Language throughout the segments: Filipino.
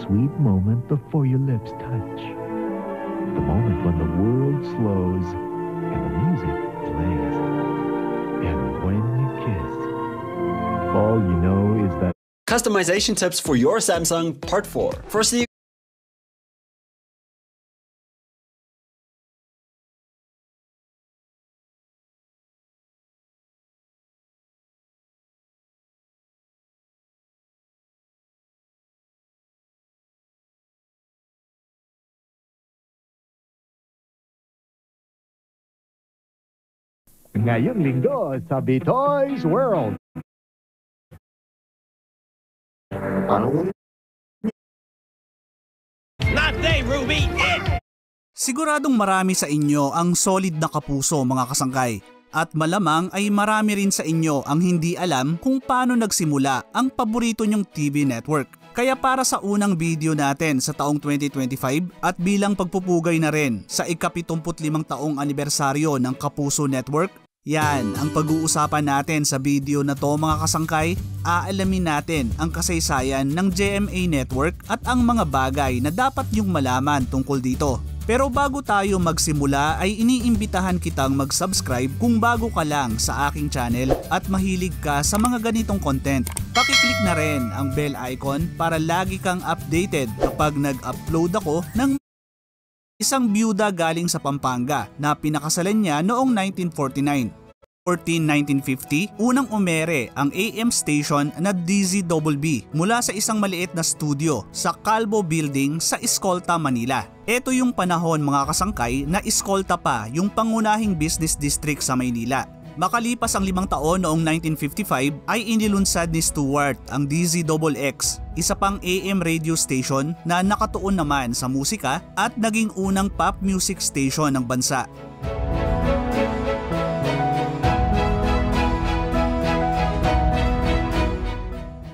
sweet moment before your lips touch. The moment when the world slows and the music plays. And when you kiss, all you know is that Customization tips for your Samsung Part 4. Firstly, ngayong linggo sa Bitoy's World. Not they, Ruby! Siguradong marami sa inyo ang solid na kapuso mga kasangkay. At malamang ay marami rin sa inyo ang hindi alam kung paano nagsimula ang paborito nyong TV network. Kaya para sa unang video natin sa taong 2025 at bilang pagpupugay na rin sa ika-75 taong anibersaryo ng Kapuso Network, yan ang pag-uusapan natin sa video na to mga kasangkay. Aalamin natin ang kasaysayan ng GMA Network at ang mga bagay na dapat yung malaman tungkol dito. Pero bago tayo magsimula ay iniimbitahan kitang mag-subscribe kung bago ka lang sa aking channel at mahilig ka sa mga ganitong content. Pakiclick na rin ang bell icon para lagi kang updated kapag nag-upload ako ng isang byuda galing sa Pampanga na pinakasalan niya noong 1949. 1950, unang umere ang AM station na DZBB mula sa isang maliit na studio sa Calvo Building sa Escolta, Manila. Ito yung panahon mga kasangkay na Escolta pa yung pangunahing business district sa Maynila. Makalipas ang 5 taon noong 1955 ay inilunsad ni Stewart ang DZXX, isa pang AM radio station na nakatuon naman sa musika at naging unang pop music station ng bansa.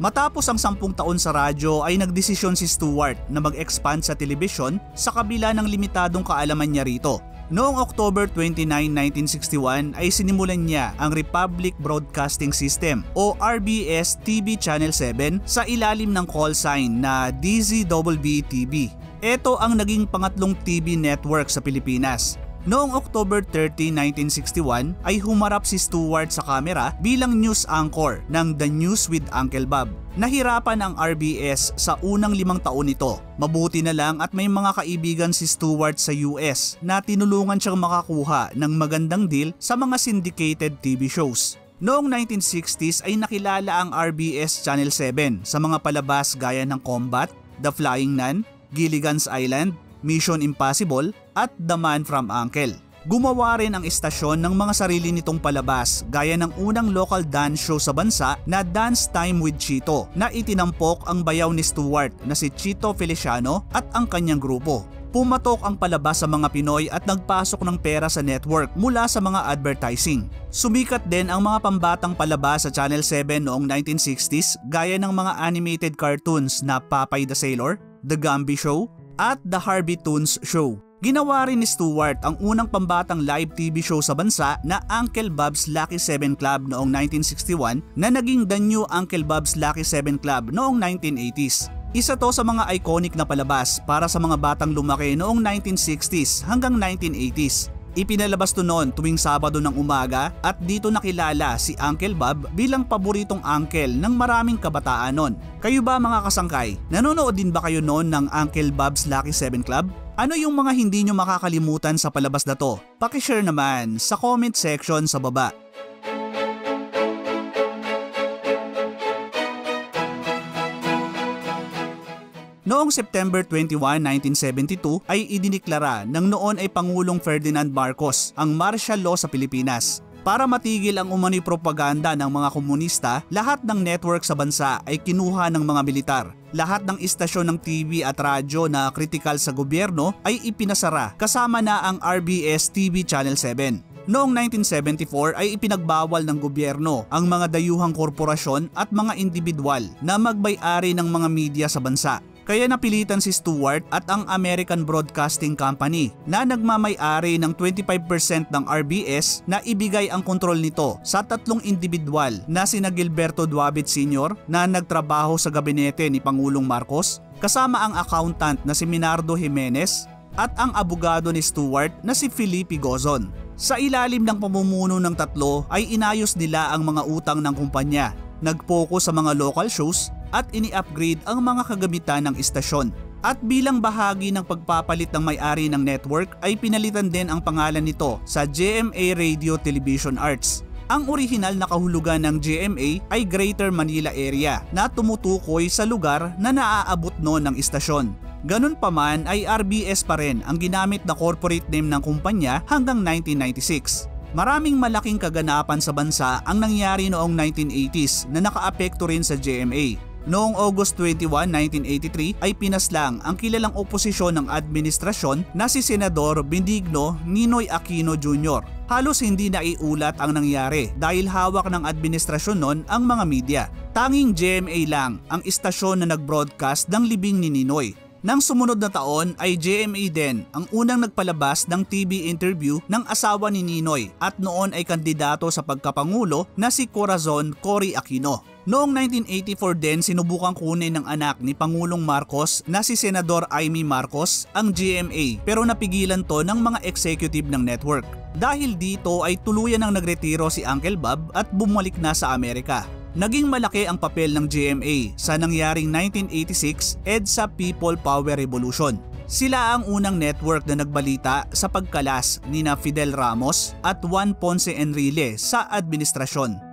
Matapos ang 10 taon sa radyo ay nagdesisyon si Stewart na mag-expand sa telebisyon sa kabila ng limitadong kaalaman niya rito. Noong October 29, 1961 ay sinimulan niya ang Republic Broadcasting System o RBS TV Channel 7 sa ilalim ng call sign na DZBB-TV. Ito ang naging pangatlong TV network sa Pilipinas. Noong October 30, 1961 ay humarap si Stewart sa kamera bilang news anchor ng The News with Uncle Bob. Nahirapan ang RBS sa unang 5 taon nito. Mabuti na lang at may mga kaibigan si Stewart sa US na tinulungan siyang makakuha ng magandang deal sa mga syndicated TV shows. Noong 1960s ay nakilala ang RBS Channel 7 sa mga palabas gaya ng Combat, The Flying Nun, Gilligan's Island, Mission Impossible at The Man from Uncle. Gumawa rin ang istasyon ng mga sarili nitong palabas gaya ng unang local dance show sa bansa na Dance Time with Chito na itinampok ang bayaw ni Stewart na si Chito Feliciano at ang kanyang grupo. Pumatok ang palabas sa mga Pinoy at nagpasok ng pera sa network mula sa mga advertising. Sumikat din ang mga pambatang palabas sa Channel 7 noong 1960s gaya ng mga animated cartoons na Popeye the Sailor, The Gumby Show, at The Harvey Toons Show. Ginawa rin ni Stewart ang unang pambatang live TV show sa bansa na Uncle Bob's Lucky 7 Club noong 1961 na naging The New Uncle Bob's Lucky 7 Club noong 1980s. Isa to sa mga iconic na palabas para sa mga batang lumaki noong 1960s hanggang 1980s. Ipinalabas to noon tuwing Sabado ng umaga at dito nakilala si Uncle Bob bilang paboritong uncle ng maraming kabataan noon. Kayo ba mga kasangkay? Nanonood din ba kayo noon ng Uncle Bob's Lucky 7 Club? Ano yung mga hindi nyo makakalimutan sa palabas na to? Paki-share naman sa comment section sa baba. Noong September 21, 1972 ay idiniklara ng noon ay Pangulong Ferdinand Marcos ang martial law sa Pilipinas. Para matigil ang umano'y propaganda ng mga komunista, lahat ng network sa bansa ay kinuha ng mga militar. Lahat ng istasyon ng TV at radyo na kritikal sa gobyerno ay ipinasara kasama na ang RBS TV Channel 7. Noong 1974 ay ipinagbawal ng gobyerno ang mga dayuhang korporasyon at mga individual na magbay-ari ng mga media sa bansa. Kaya napilitan si Stewart at ang American Broadcasting Company na nagmamay-ari ng 25% ng RBS na ibigay ang kontrol nito sa 3 individual na sina Gilberto Duabit Sr. na nagtrabaho sa gabinete ni Pangulong Marcos, kasama ang accountant na si Minardo Jimenez at ang abogado ni Stewart na si Felipe Gozon. Sa ilalim ng pamumuno ng tatlo ay inayos nila ang mga utang ng kumpanya, nag-focus sa mga local shows at ini-upgrade ang mga kagamitan ng istasyon. At bilang bahagi ng pagpapalit ng may-ari ng network ay pinalitan din ang pangalan nito sa GMA Radio Television Arts. Ang orihinal na kahulugan ng GMA ay Greater Manila Area na tumutukoy sa lugar na naaabot noon ng istasyon. Ganun pa man ay RBS pa rin ang ginamit na corporate name ng kumpanya hanggang 1996. Maraming malaking kaganapan sa bansa ang nangyari noong 1980s na nakaapekto rin sa GMA. Noong August 21, 1983 ay pinaslang ang kilalang oposisyon ng administrasyon na si Senador Benigno Ninoy Aquino Jr. Halos hindi naiulat ang nangyari dahil hawak ng administrasyon noon ang mga media. Tanging GMA lang ang istasyon na nag-broadcast ng libing ni Ninoy. Nang sumunod na taon ay GMA din ang unang nagpalabas ng TV interview ng asawa ni Ninoy at noon ay kandidato sa pagkapangulo na si Corazon Cory Aquino. Noong 1984 din sinubukang kunin ng anak ni Pangulong Marcos na si Senador Amy Marcos ang GMA pero napigilan to ng mga executive ng network. Dahil dito ay tuluyan nang nagretiro si Uncle Bob at bumalik na sa Amerika. Naging malaki ang papel ng GMA sa nangyaring 1986 EDSA People Power Revolution. Sila ang unang network na nagbalita sa pagkalas ni Fidel Ramos at Juan Ponce Enrile sa administrasyon.